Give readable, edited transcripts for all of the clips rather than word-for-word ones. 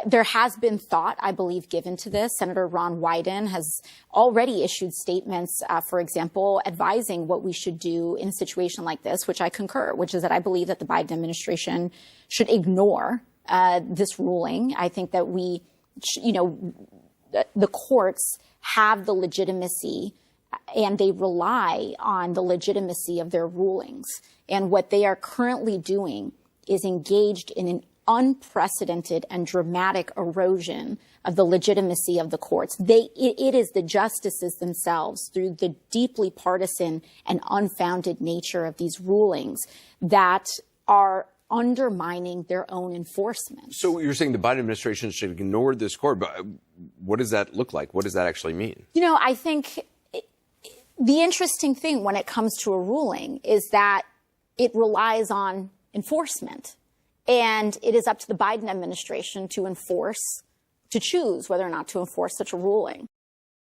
There has been thought, I believe, given to this. Senator Ron Wyden has already issued statements, for example, advising what we should do in a situation like this, which I concur, which is that I believe that the Biden administration should ignore this ruling. I think that the courts have the legitimacy and they rely on the legitimacy of their rulings. And what they are currently doing is engaged in an unprecedented and dramatic erosion of the legitimacy of the courts. It is the justices themselves, through the deeply partisan and unfounded nature of these rulings, that are undermining their own enforcement. So you're saying the Biden administration should ignore this court, but what does that look like? What does that actually mean? I think the interesting thing when it comes to a ruling is that it relies on enforcement. And it is up to the Biden administration to choose whether or not to enforce such a ruling.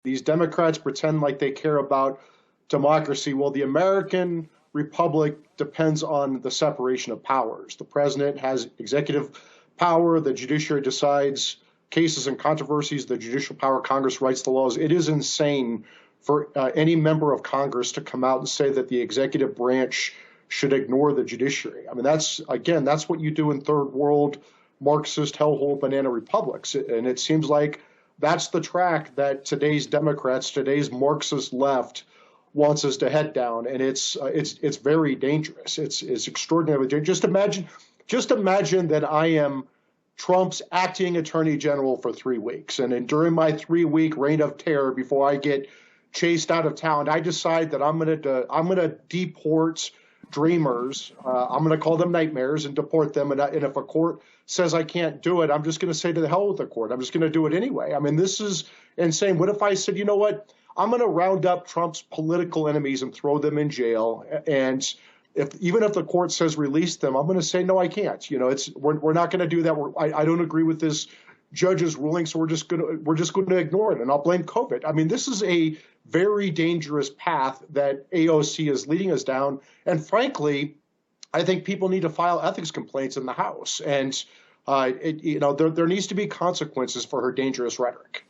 These Democrats pretend like they care about democracy. Well, the American republic depends on the separation of powers. The president has executive power. The judiciary decides cases and controversies. The judicial power, Congress writes the laws. It is insane for any member of Congress to come out and say that the executive branch should ignore the judiciary. I mean, that's what you do in third world Marxist hellhole banana republics. And it seems like that's the track that today's Democrats, today's Marxist left wants us to head down. And it's very dangerous. It's extraordinarily dangerous. Just imagine that I am Trump's acting attorney general for 3 weeks. And then during my 3-week reign of terror, before I get chased out of town, I decide that I'm going to deport dreamers. I'm going to call them nightmares and deport them. And if a court says I can't do it, I'm just going to say to the hell with the court. I'm just going to do it anyway. I mean, this is insane. What if I said, you know what? I'm going to round up Trump's political enemies and throw them in jail. And even if the court says release them, I'm going to say, no, I can't. We're not going to do that. I don't agree with this judge's ruling, so we're just going to ignore it, and I'll blame COVID. I mean, this is a very dangerous path that AOC is leading us down. And frankly, I think people need to file ethics complaints in the House. And there needs to be consequences for her dangerous rhetoric.